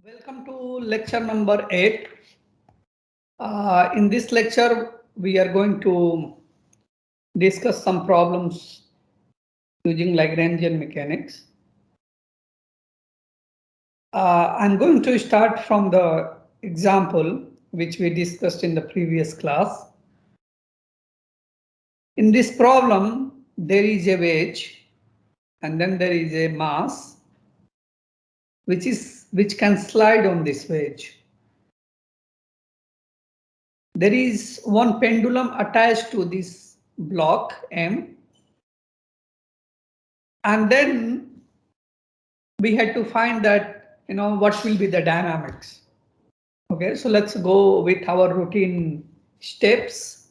Welcome to lecture number 8. In this lecture, we are going to discuss some problems using Lagrangian mechanics. I'm going to start from the example which we discussed in the previous class. In this problem, there is a wedge and then there is a mass which can slide on this wedge. There is one pendulum attached to this block M, and then we had to find that, what will be the dynamics. Okay, so let's go with our routine steps.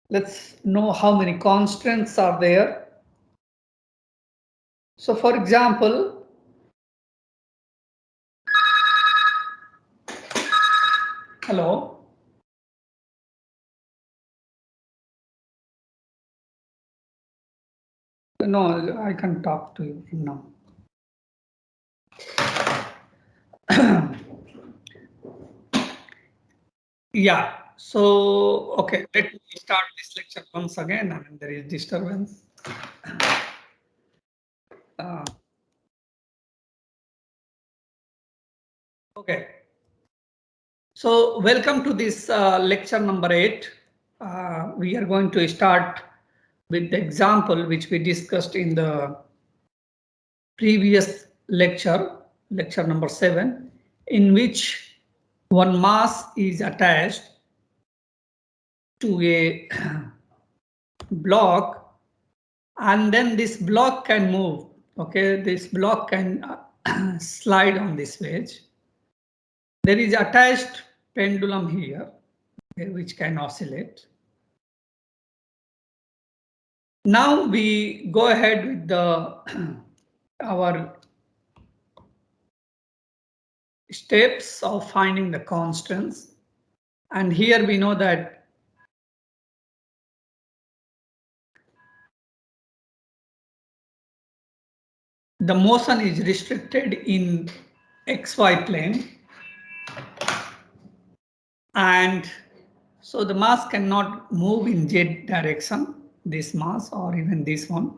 Let's know how many constants are there. So for example, hello. No, I can talk to you now. Yeah, so okay, let me start this lecture once again. I mean, there is disturbance. Okay, so welcome to this lecture number 8. We are going to start with the example which we discussed in the previous lecture, lecture number 7, in which one mass is attached to a block, and then this block can move. Okay, this block can slide on this wedge. There is attached pendulum here, okay, which can oscillate. Now we go ahead with the our steps of finding the constants, and here we know that the motion is restricted in xy plane, and so the mass cannot move in z direction, this mass or even this one.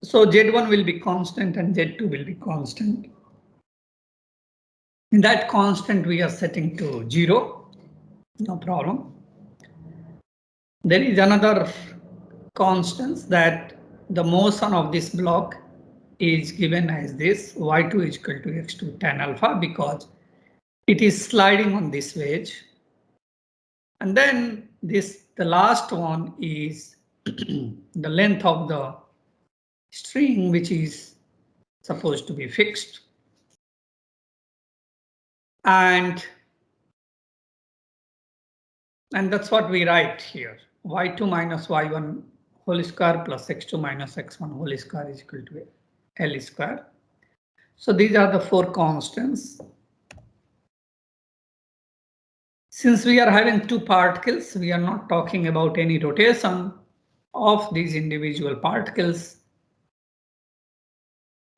So z1 will be constant and z2 will be constant. In that constant we are setting to 0, no problem. There is another constant that the motion of this block is given as this y2 is equal to x2 tan alpha, because it is sliding on this wedge. And then the last one is the length of the string, which is supposed to be fixed. And that's what we write here. Y2 minus y1 whole square plus x2 minus x1 whole square is equal to L square. So these are the 4 constants. Since we are having 2 particles, we are not talking about any rotation of these individual particles.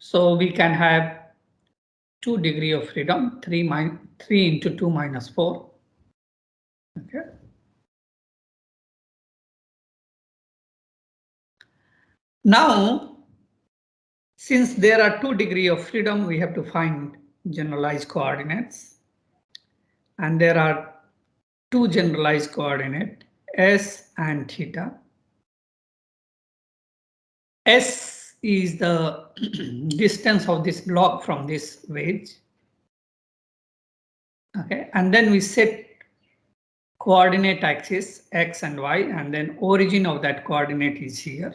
So we can have 2 degree of freedom, 3 into 2 minus 4. Okay. Now, since there are 2 degree of freedom, we have to find generalized coordinates. And there are 2 generalized coordinates, s and theta. S is the distance of this block from this wedge. Okay, and then we set coordinate axis x and y, and then origin of that coordinate is here.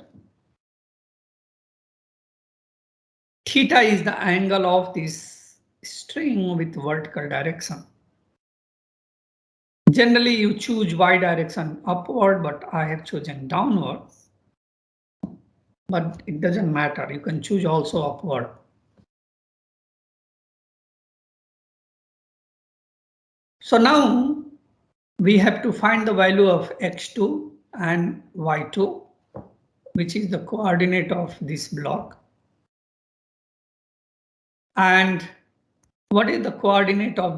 Theta is the angle of this string with vertical direction. Generally, you choose y direction upward, but I have chosen downwards. But it doesn't matter, you can choose also upward. So now we have to find the value of x2 and y2, which is the coordinate of this block. And what is the coordinate of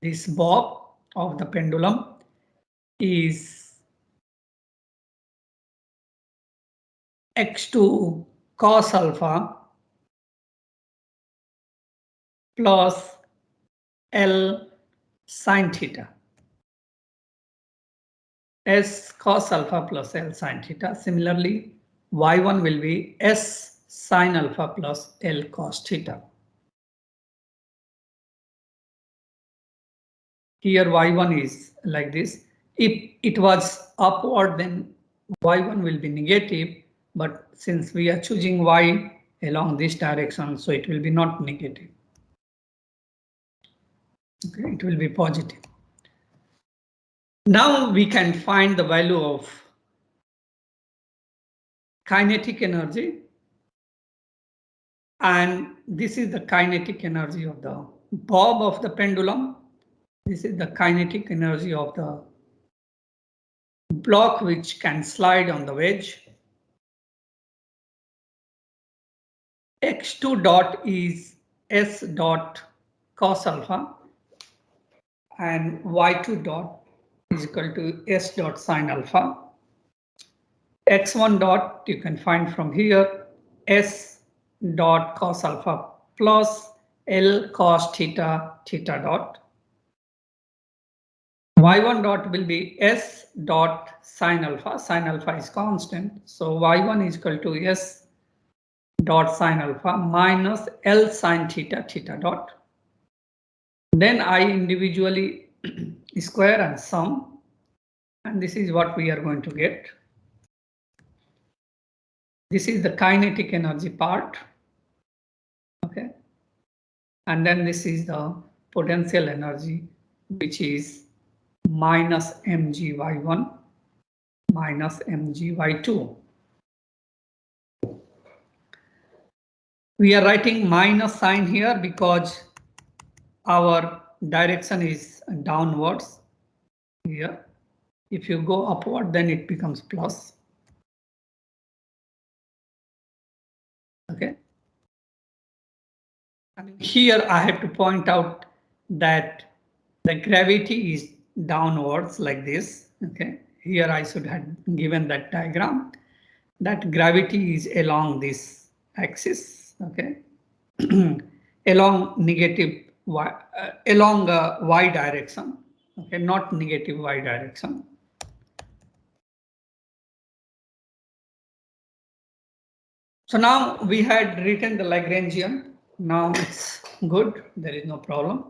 this bob of the pendulum is x2 cos alpha plus L sin theta. S cos alpha plus L sin theta. Similarly, y1 will be S sin alpha plus L cos theta. Here y1 is like this. If it was upward, then y1 will be negative, but since we are choosing y along this direction, so it will be not negative. Okay, it will be positive. Now we can find the value of kinetic energy, and this is the kinetic energy of the bob of the pendulum. This is the kinetic energy of the block which can slide on the wedge. X2 dot is S dot cos alpha and Y2 dot is equal to S dot sin alpha. X1 dot you can find from here S dot cos alpha plus L cos theta theta dot. Y1 dot will be S dot sin alpha is constant, so Y1 is equal to S dot sin alpha minus L sin theta theta dot. Then I individually square and sum, and this is what we are going to get. This is the kinetic energy part, okay, and then this is the potential energy, which is minus mgy1 minus mgy2. We are writing minus sign here because our direction is downwards here. If you go upward, then it becomes plus. Okay. And here I have to point out that the gravity is downwards like this. Okay. Here I should have given that diagram. That gravity is along this axis. Okay. Along negative y, along y direction. Okay, not negative y direction. So now we had written the Lagrangian. Now it's good. There is no problem.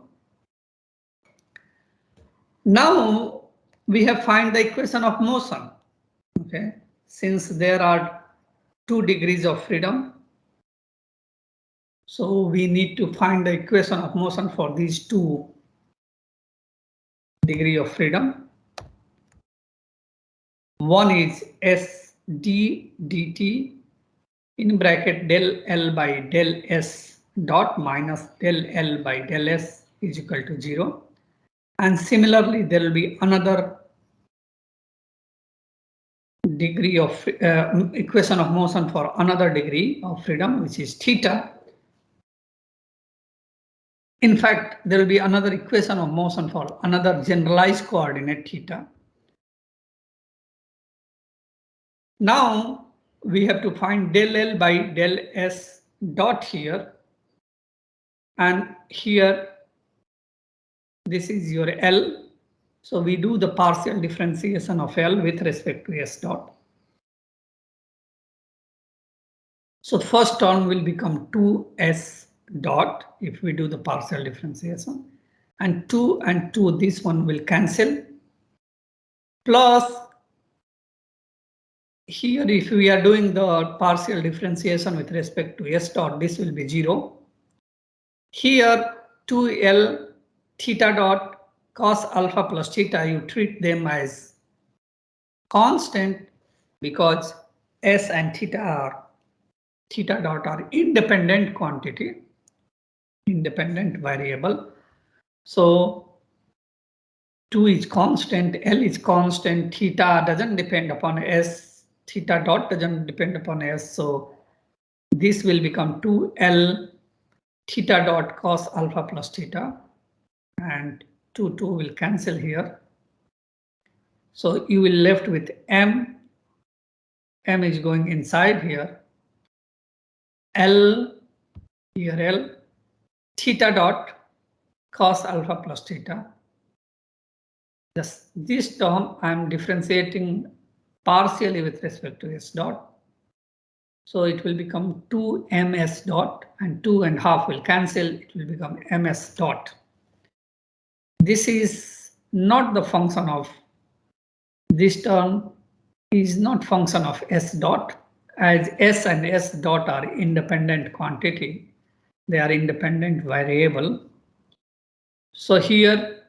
Now we have find the equation of motion. Okay, since there are 2 degrees of freedom, so we need to find the equation of motion for these 2 degrees of freedom. One is S d dt in bracket del L by del S dot minus del L by del S is equal to 0. And similarly, there will be another degree of equation of motion for another degree of freedom, which is theta. In fact, there will be another equation of motion for another generalized coordinate theta. Now we have to find del L by del S dot here, and here this is your L. So we do the partial differentiation of L with respect to S dot. So first term will become 2S dot if we do the partial differentiation, and 2 and 2, this one will cancel, plus here if we are doing the partial differentiation with respect to S dot, this will be 0. Here 2L theta dot cos alpha plus theta, you treat them as constant because S and theta dot are independent quantity, independent variable. So 2 is constant, L is constant, theta doesn't depend upon S, theta dot doesn't depend upon S. So this will become 2L theta dot cos alpha plus theta, and 2 will cancel here. So you will left with M. M is going inside here. L here L theta dot cos alpha plus theta. This term I am differentiating partially with respect to S dot. So it will become 2ms dot, and 2.5 will cancel. It will become ms dot. This is not the function of this term is not function of S dot, as S and S dot are independent quantity. They are independent variable. So here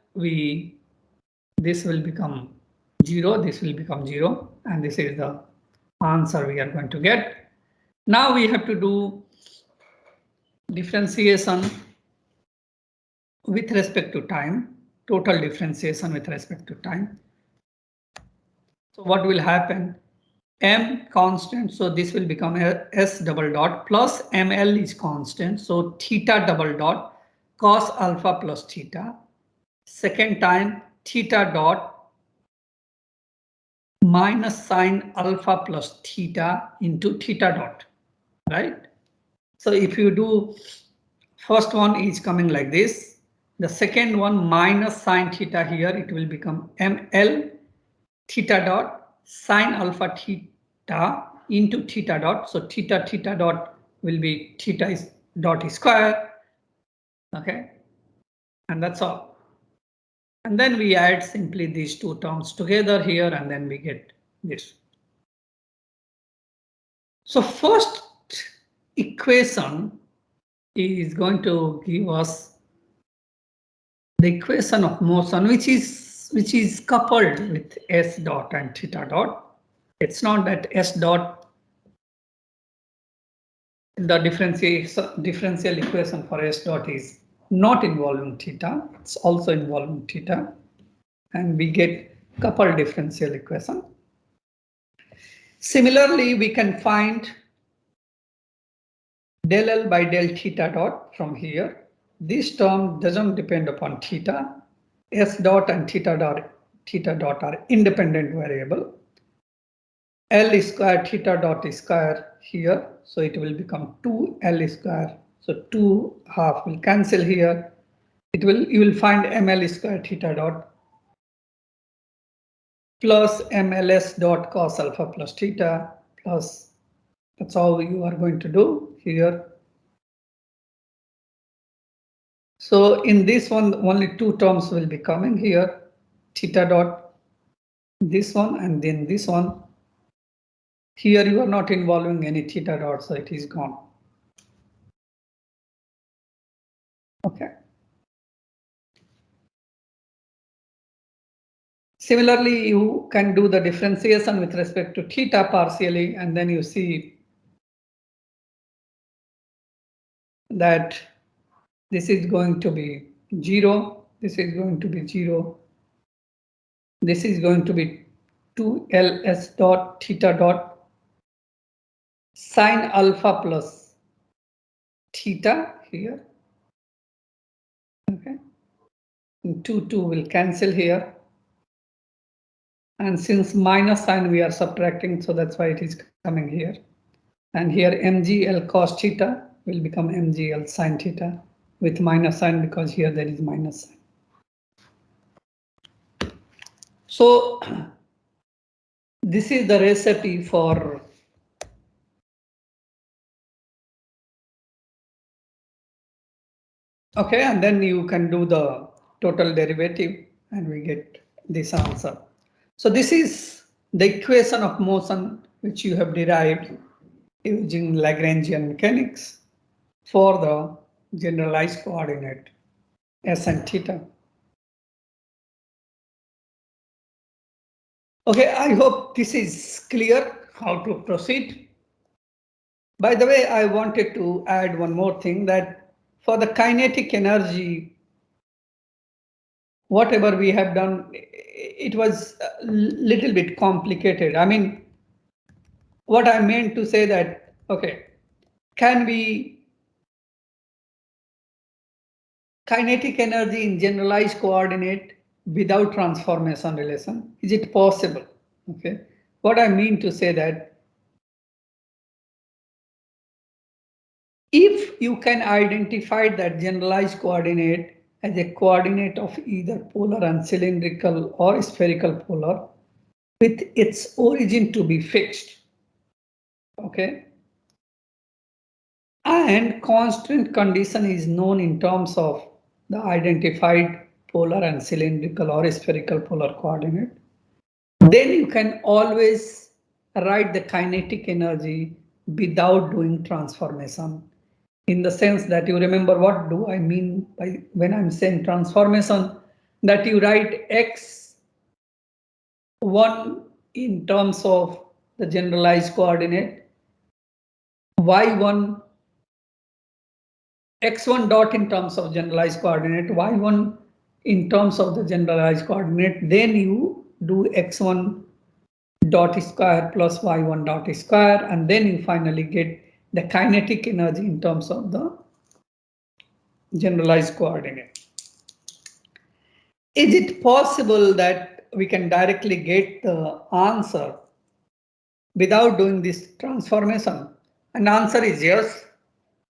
this will become 0, this will become 0, and this is the answer we are going to get. Now we have to do differentiation with respect to time, total differentiation with respect to time. So what will happen? M constant, so this will become S double dot plus ML is constant, so theta double dot cos alpha plus theta. Second time theta dot minus sine alpha plus theta into theta dot, right? So if you do, first one is coming like this. The second one minus sine theta here, it will become ML theta dot sine alpha theta into theta dot. So theta dot will be theta is dot square. Okay. And that's all. And then we add simply these two terms together here, and then we get this. So first equation is going to give us the equation of motion, which is coupled with S dot and theta dot. It's not that S dot, the differential equation for S dot is not involving theta, it's also involving theta, and we get coupled differential equation. Similarly, we can find del L by del theta dot from here. This term doesn't depend upon theta. S dot and theta dot are independent variable. L square theta dot square here, so it will become 2L square. So 2.5 will cancel here. You will find ML square theta dot plus MLS dot cos alpha plus theta plus, that's all you are going to do here. So in this one, only two terms will be coming here, theta dot, this one, and then this one. Here you are not involving any theta dot, so it is gone. Okay. Similarly, you can do the differentiation with respect to theta partially, and then you see that this is going to be 0, this is going to be 0, this is going to be 2ls dot theta dot sine alpha plus theta here. Okay, and 2 will cancel here, and since minus sign we are subtracting, so that's why it is coming here. And here mgl cos theta will become mgl sin theta with minus sign, because here there is minus sign. So this is the recipe for okay, and then you can do the total derivative and we get this answer. So this is the equation of motion which you have derived using Lagrangian mechanics for the generalized coordinate S and theta. Okay, I hope this is clear how to proceed. By the way, I wanted to add one more thing, that for the kinetic energy, whatever we have done, it was a little bit complicated. I mean, what I meant to say that, okay, can be kinetic energy in generalized coordinate without transformation relation? Is it possible? Okay. What I mean to say that if you can identify that generalized coordinate as a coordinate of either polar and cylindrical or spherical polar with its origin to be fixed, okay, and constant condition is known in terms of the identified polar and cylindrical or spherical polar coordinate, then you can always write the kinetic energy without doing transformation. In the sense that you remember what do I mean by when I'm saying transformation, that you write x1 in terms of the generalized coordinate, y1, x1 dot in terms of generalized coordinate, y1 in terms of the generalized coordinate, then you do x1 dot square plus y1 dot square, and then you finally get the kinetic energy in terms of the generalized coordinate. Is it possible that we can directly get the answer without doing this transformation? And the answer is yes.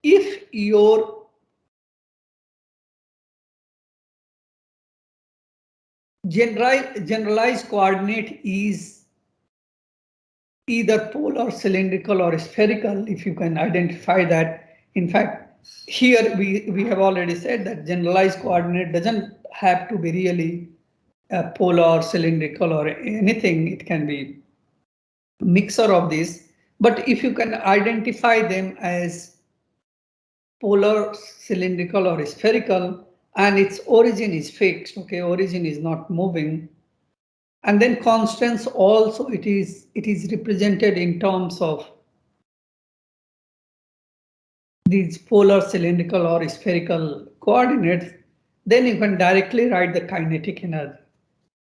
If your generalized coordinate is either polar, cylindrical, or spherical, if you can identify that. In fact, here we have already said that generalized coordinate doesn't have to be really polar, cylindrical, or anything. It can be a mixture of these. But if you can identify them as polar, cylindrical, or spherical, and its origin is fixed, okay, origin is not moving, and then constants also it is represented in terms of these polar, cylindrical, or spherical coordinates, then you can directly write the kinetic energy.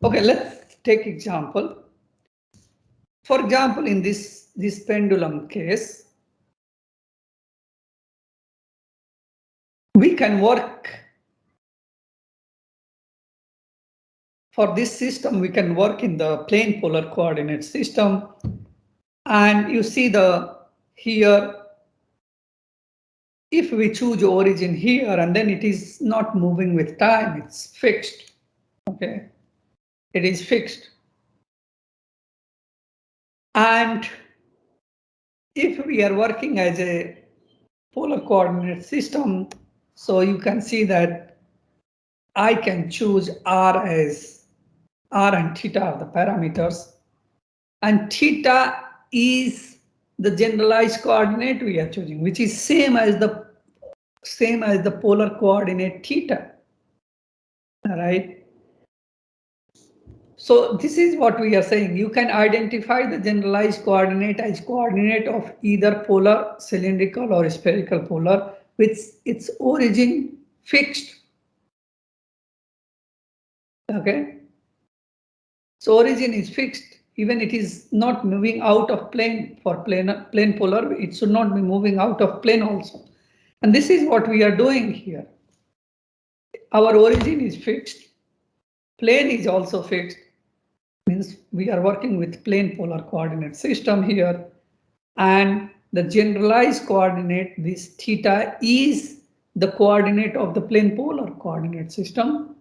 Okay, let's take example. For example, in this pendulum case, we can work for this system, we can work in the plane polar coordinate system. And you see here, if we choose origin here, and then it is not moving with time, it's fixed, okay? It is fixed. And if we are working as a polar coordinate system, so you can see that I can choose R as R and theta are the parameters, and theta is the generalized coordinate we are choosing, which is same as the polar coordinate theta. All right. So this is what we are saying. You can identify the generalized coordinate as coordinate of either polar, cylindrical, or spherical polar with its origin fixed. Okay. So origin is fixed. Even it is not moving out of plane for plane polar, it should not be moving out of plane also. And this is what we are doing here. Our origin is fixed. Plane is also fixed. Means we are working with plane polar coordinate system here, and the generalized coordinate, this theta, is the coordinate of the plane polar coordinate system,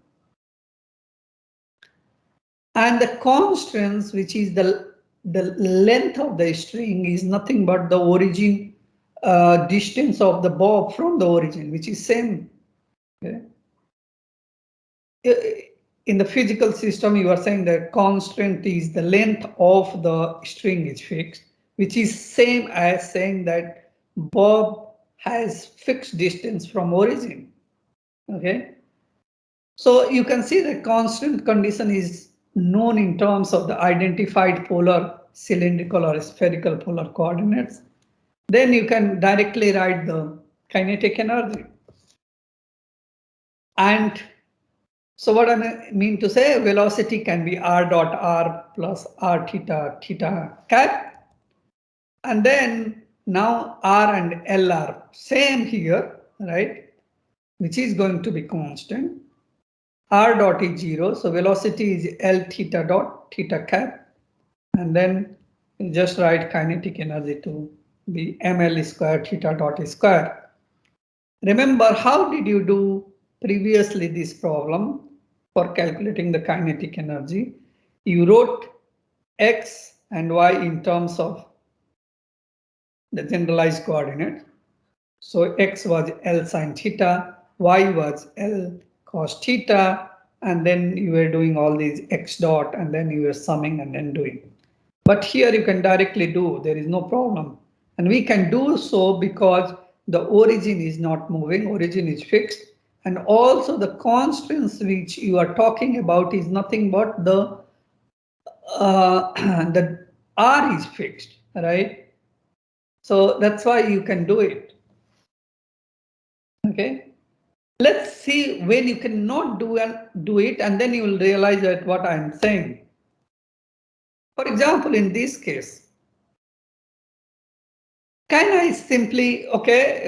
and the constants, which is the length of the string, is nothing but the origin distance of the bob from the origin, which is same. Okay. In the physical system, you are saying that constant is the length of the string is fixed, which is same as saying that bob has fixed distance from origin. Okay. So you can see the constant condition is known in terms of the identified polar, cylindrical, or spherical polar coordinates. Then you can directly write the kinetic energy. And so what I mean to say, velocity can be r dot r plus r theta theta cap. And then Now R and L are same here, right? Which is going to be constant. R dot is 0, so velocity is L theta dot theta cap, and then you just write kinetic energy to be ml square theta dot square. Remember, how did you do previously this problem for calculating the kinetic energy? You wrote x and y in terms of the generalized coordinate. So x was L sine theta, y was L cos theta, and then you were doing all these x dot, and then you were summing and then doing. But here you can directly do, there is no problem. And we can do so because the origin is not moving, origin is fixed. And also the constants which you are talking about is nothing but the R is fixed, right? So that's why you can do it. Okay. Let's see when you cannot do it, and then you will realize that what I'm saying. For example, in this case, can I simply, okay,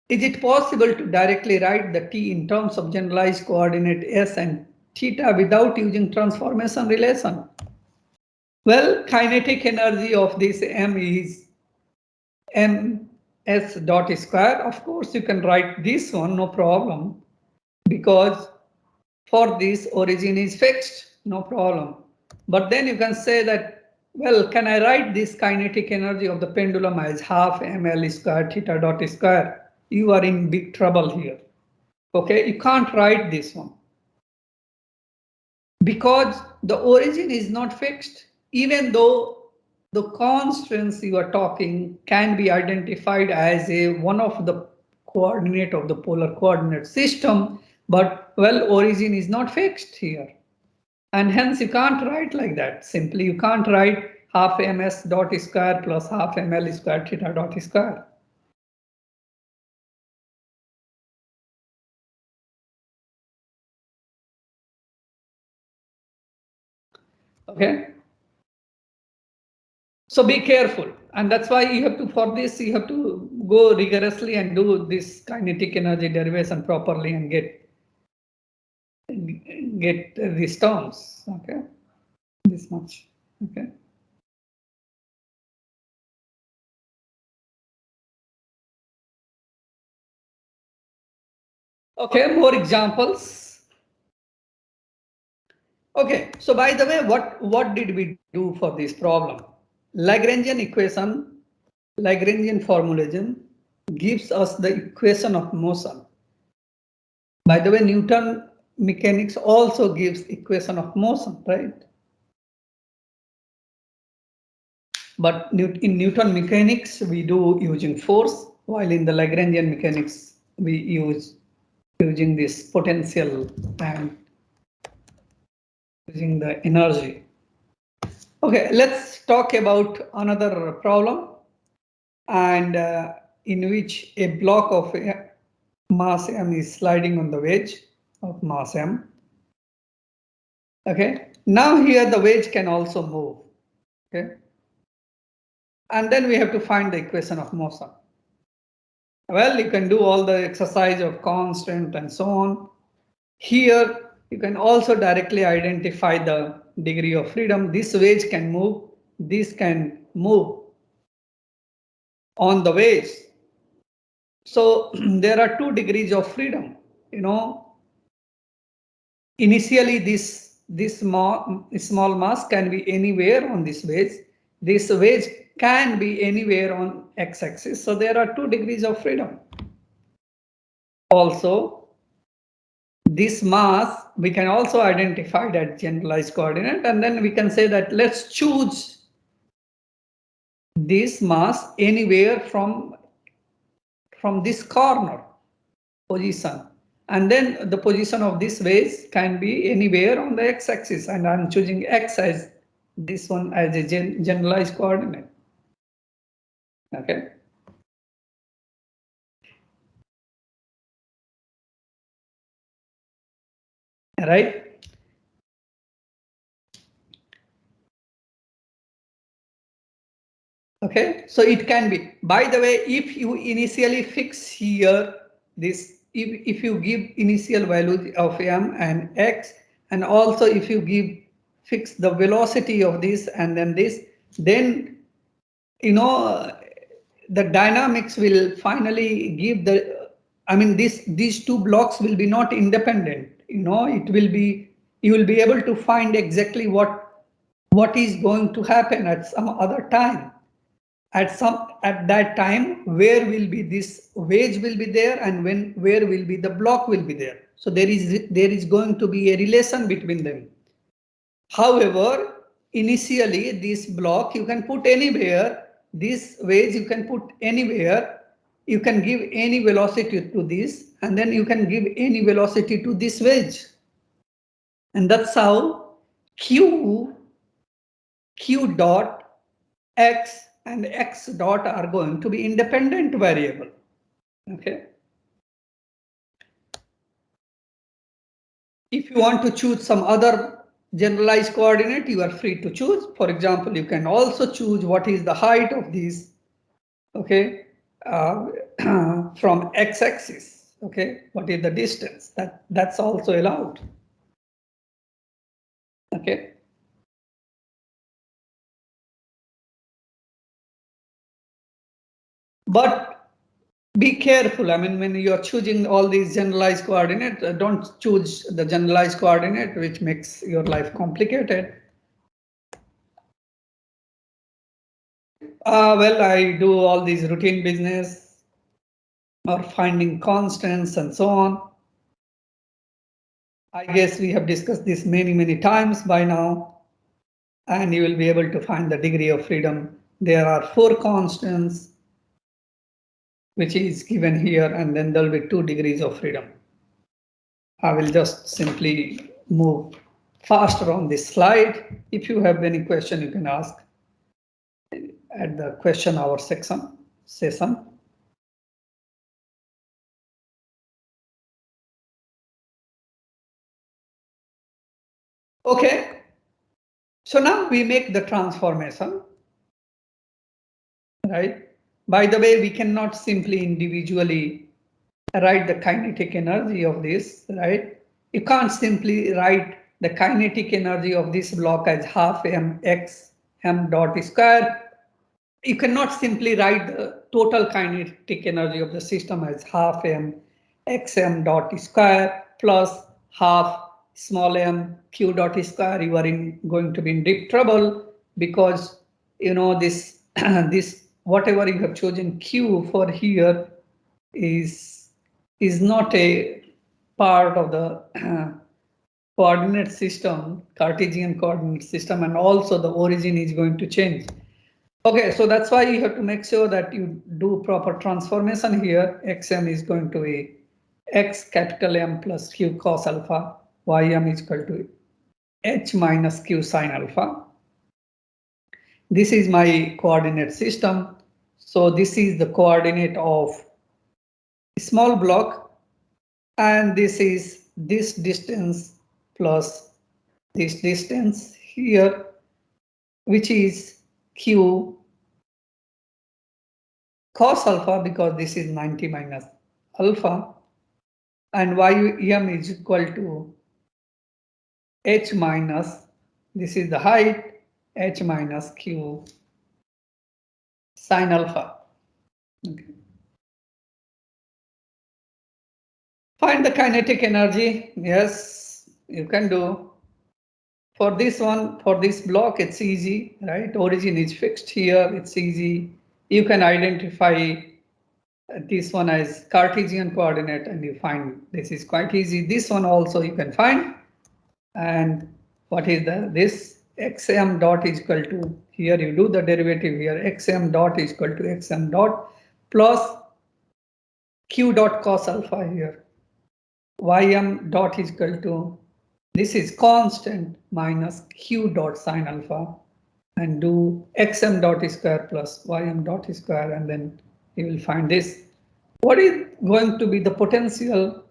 is it possible to directly write the t in terms of generalized coordinate s and theta without using transformation relation? Well, kinetic energy of this m is ms dot square. Of course, you can write this one, no problem, because for this origin is fixed, no problem. But then you can say that, well, can I write this kinetic energy of the pendulum as half ml square theta dot square? You are in big trouble here. Okay, you can't write this one because the origin is not fixed, even though the constants you are talking can be identified as one of the coordinate of the polar coordinate system, but well, origin is not fixed here. And hence you can't write like that. Simply you can't write half ms dot square plus half ml square theta dot square. Okay. So be careful. And that's why you have to, for this, you have to go rigorously and do this kinetic energy derivation properly and get these terms. Okay. This much. Okay. Okay, more examples. Okay, so by the way, what did we do for this problem? Lagrangian equation, Lagrangian formalism gives us the equation of motion. By the way, Newton mechanics also gives equation of motion, right? But in Newton mechanics, we do using force, while in the Lagrangian mechanics, we use using this potential and using the energy. Okay, let's talk about another problem, and in which a block of mass m is sliding on the wedge of mass m. Okay, now here the wedge can also move. Okay, and then we have to find the equation of motion. Well, you can do all the exercise of constant and so on. Here, you can also directly identify the degree of freedom. This wedge can move, this can move on the wedge. So there are 2 degrees of freedom. You know, initially this small mass can be anywhere on this wedge. This wedge can be anywhere on x-axis. So there are 2 degrees of freedom. Also, this mass we can also identify that generalized coordinate, and then we can say that let's choose this mass anywhere from this corner position, and then the position of this wedge can be anywhere on the x-axis, and I'm choosing x as this one as a generalized coordinate. Okay. Right. Okay, so it can be, by the way, if you initially fix here this, if you give initial value of m and x, and also if you give fix the velocity of this and then this, then the dynamics will finally give the, I mean, these two blocks will be not independent, it will be, you will be able to find exactly what is going to happen at some other time. At that time, where will be this wedge will be there, and where will be the block will be there. So there is going to be a relation between them. However, initially this block you can put anywhere, this wedge you can put anywhere, you can give any velocity to this, and then you can give any velocity to this wedge. And that's how q dot x and x dot are going to be independent variable. Okay. If you want to choose some other generalized coordinate, you are free to choose. For example, you can also choose what is the height of these, okay, from x-axis. Okay, what is the distance? That's also allowed. Okay. But be careful. I mean, when you're choosing all these generalized coordinates, don't choose the generalized coordinate, which makes your life complicated. Well, I do all these routine business or finding constants and so on. I guess we have discussed this many times by now, and you will be able to find the degree of freedom. There are 4 constants, which is given here, and then there will be 2 degrees of freedom. I will just simply move faster on this slide. If you have any question, you can ask at the question hour session. Okay, so now we make the transformation, right? By the way, we cannot simply individually write the kinetic energy of this, right? You can't simply write the kinetic energy of this block as half m x m dot square. You cannot simply write the total kinetic energy of the system as half m x m dot square plus half small m q dot square. You are going to be in deep trouble, because this this whatever you have chosen q for here is not a part of the coordinate system, Cartesian coordinate system, and also the origin is going to change. Okay, so that's why you have to make sure that you do proper transformation here. Xm is going to be x capital M plus q cos alpha, ym is equal to h minus q sin alpha. This is my coordinate system. So this is the coordinate of small block, and this is this distance plus this distance here, which is q cos alpha, because this is 90 minus alpha, and ym is equal to h minus, this is the height, h minus q sin alpha. Okay. Find the kinetic energy. Yes, you can do. For this one, for this block, it's easy, right? Origin is fixed here, it's easy. You can identify this one as Cartesian coordinate, and you find this is quite easy. This one also you can find. And what is this xm dot is equal to, here you do the derivative here, xm dot is equal to xm dot plus q dot cos alpha here, ym dot is equal to, this is constant, minus q dot sin alpha, and do xm dot square plus ym dot square, and then you will find this. What is going to be the potential?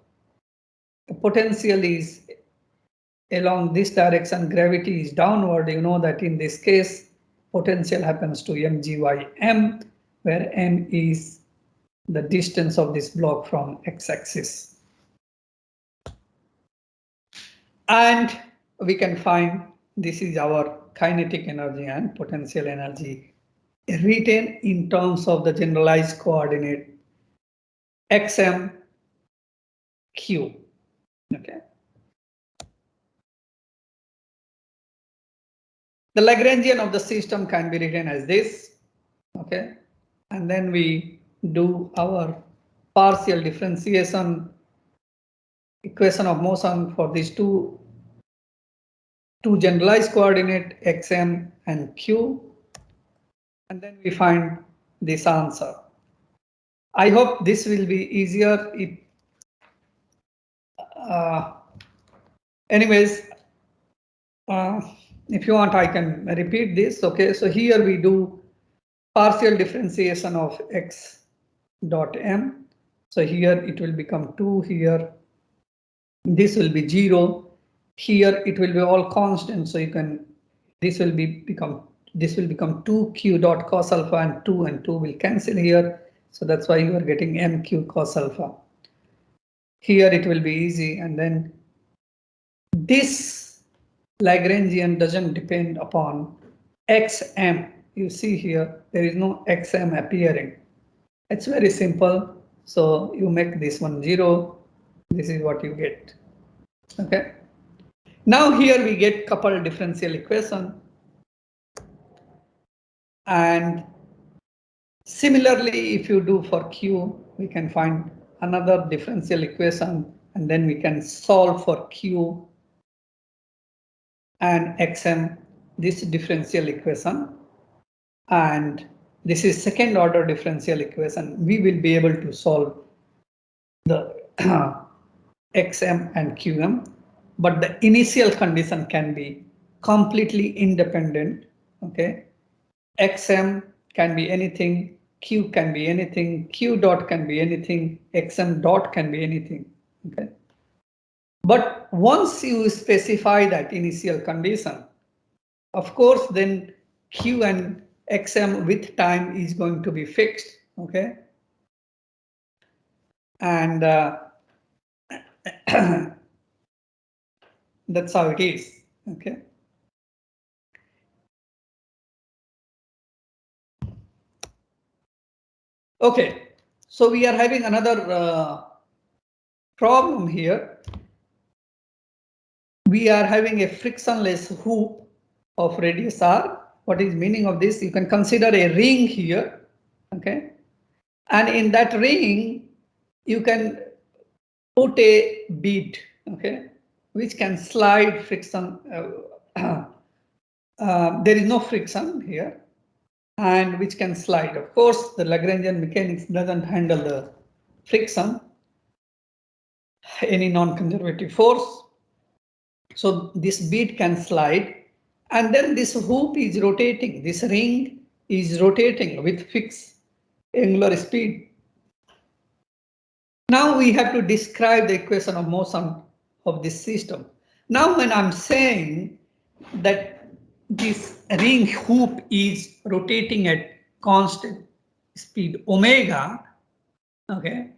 The potential is along this direction, gravity is downward. You know that in this case, potential happens to mgym, where m is the distance of this block from x-axis. And we can find this is our kinetic energy and potential energy written in terms of the generalized coordinate xm q. Okay. The Lagrangian of the system can be written as this. Okay. And then we do our partial differentiation equation of motion for these two generalized coordinate xm and q, and then we find this answer. I hope this will be easier if anyways, if you want I can repeat this. Okay, so here we do partial differentiation of x dot m. So here it will become 2, here this will be 0, here it will be all constant, so you can this will become 2q dot cos alpha, and 2 will cancel here, so that's why you are getting mq cos alpha. Here it will be easy, and then this Lagrangian doesn't depend upon xm. You see here there is no xm appearing. It's very simple, so you make this one 0. This is what you get. Okay. Now here we get coupled differential equation, and similarly if you do for q, we can find another differential equation, and then we can solve for q and xm this differential equation, and this is second order differential equation. We will be able to solve the xm and qm, but the initial condition can be completely independent. Okay, xm can be anything, q can be anything, q dot can be anything, xm dot can be anything. Okay, but once you specify that initial condition, of course then q and xm with time is going to be fixed. Okay, and that's how it is. Okay. Okay, so we are having another problem here. We are having a frictionless hoop of radius r. What is meaning of this? You can consider a ring here. Okay, and in that ring you can put a bead. Okay, which can slide friction. There is no friction here, and which can slide. Of course, the Lagrangian mechanics doesn't handle the friction, any non-conservative force. So this bead can slide, and then this hoop is rotating. This ring is rotating with fixed angular speed. Now we have to describe the equation of motion of this system. Now when I'm saying that this ring hoop is rotating at constant speed omega, okay,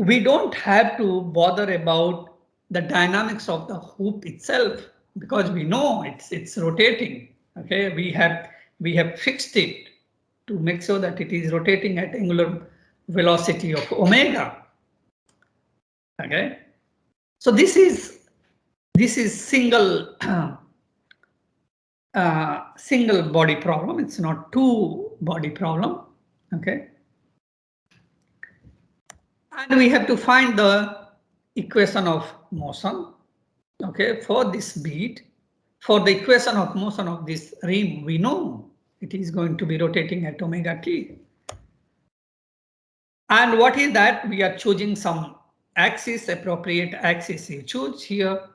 we don't have to bother about the dynamics of the hoop itself, because we know it's rotating. Okay, we have fixed it to make sure that it is rotating at angular velocity of omega. Okay, so this is single single body problem. It's not two body problem. Okay, and we have to find the equation of motion. Okay, for this bead, for the equation of motion of this ring, we know it is going to be rotating at omega t. And what is that? We are choosing some axis, appropriate axis you choose here,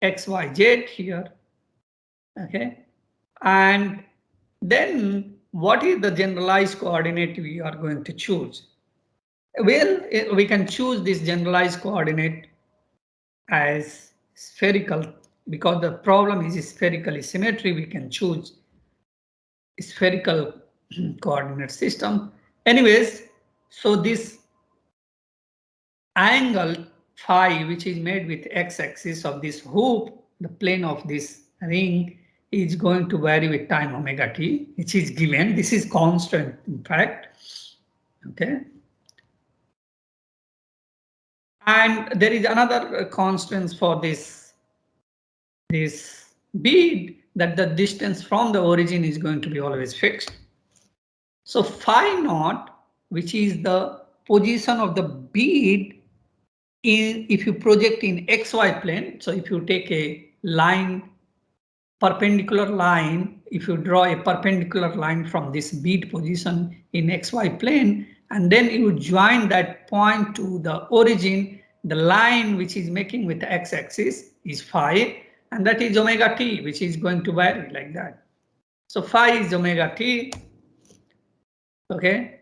x, y, z here. Okay, and then what is the generalized coordinate we are going to choose? Well, we can choose this generalized coordinate as spherical, because the problem is spherically symmetry. We can choose spherical coordinate system. Anyways, so this angle phi, which is made with x-axis of this hoop, the plane of this ring, is going to vary with time omega t, which is given. This is constant, in fact. Okay. And there is another constant for this bead, that the distance from the origin is going to be always fixed. So phi naught, which is the position of the bead if you project in xy plane. So if you take a line, perpendicular line, if you draw a perpendicular line from this bead position in xy plane, and then you join that point to the origin, the line which is making with the x-axis is phi, and that is omega t, which is going to vary like that. So phi is omega t. Okay.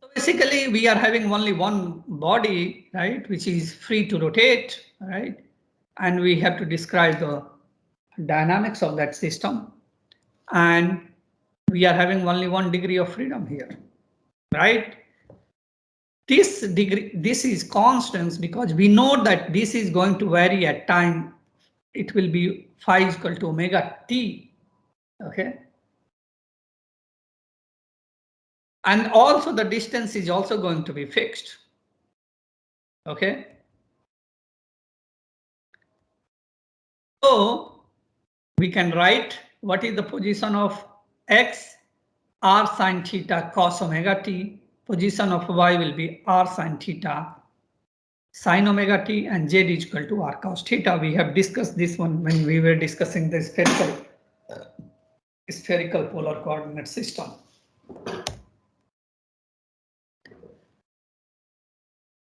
So basically, we are having only one body, right, which is free to rotate, right, and we have to describe the dynamics of that system, and we are having only 1 degree of freedom here, right? This is constant because we know that this is going to vary at time. It will be phi is equal to omega t. Okay. And also the distance is also going to be fixed. Okay. So we can write what is the position of x, r sine theta cos omega t. Position of y will be r sine theta sine omega t, and z is equal to r cos theta. We have discussed this one when we were discussing the spherical polar coordinate system.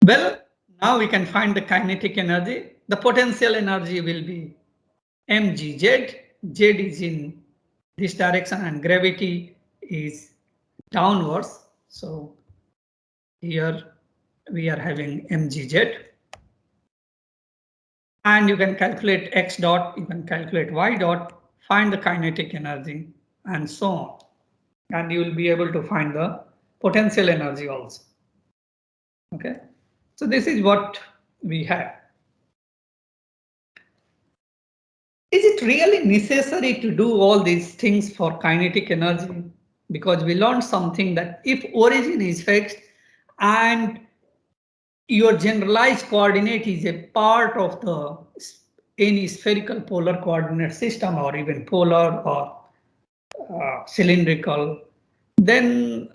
Well, now we can find the kinetic energy. The potential energy will be mgz. Z is in this direction and gravity is downwards. So here we are having mgz. And you can calculate x dot, you can calculate y dot, find the kinetic energy, and so on. And you will be able to find the potential energy also. Okay. So this is what we have. Is it really necessary to do all these things for kinetic energy? Because we learned something that if origin is fixed and your generalized coordinate is a part of the any spherical polar coordinate system, or even polar or cylindrical, then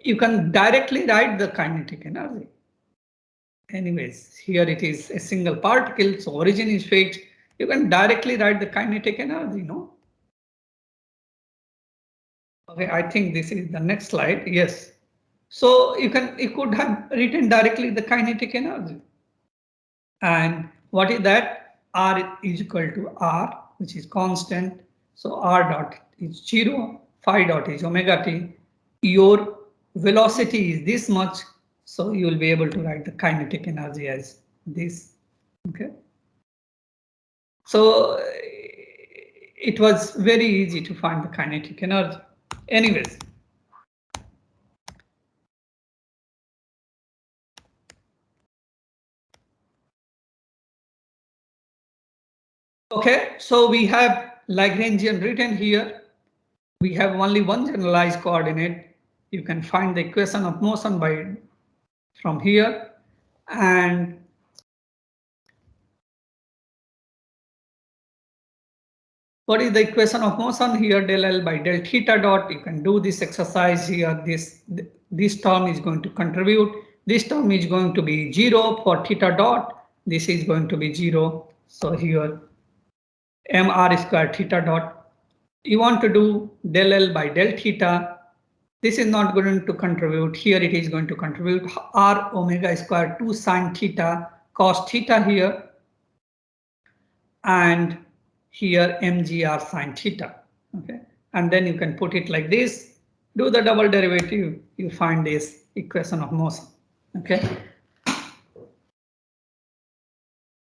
you can directly write the kinetic energy. Anyways, here it is a single particle, so origin is fixed. You can directly write the kinetic energy, no? Okay, I think this is the next slide. Yes. So you could have written directly the kinetic energy. And what is that? R is equal to R, which is constant. So R dot is 0, phi dot is omega t. Your velocity is this much, so you will be able to write the kinetic energy as this. Okay. So it was very easy to find the kinetic energy. Anyways. Okay, so we have Lagrangian written here. We have only one generalized coordinate. You can find the equation of motion from here, and what is the equation of motion here? Del L by del theta dot. You can do this exercise here. This term is going to contribute. This term is going to be 0 for theta dot. This is going to be 0. So here mr square theta dot. You want to do del L by del theta. This is not going to contribute. Here it is going to contribute r omega square 2 sine theta cos theta here, and here mgr sine theta. Okay, and then you can put it like this. Do the double derivative. You find this equation of motion. Okay,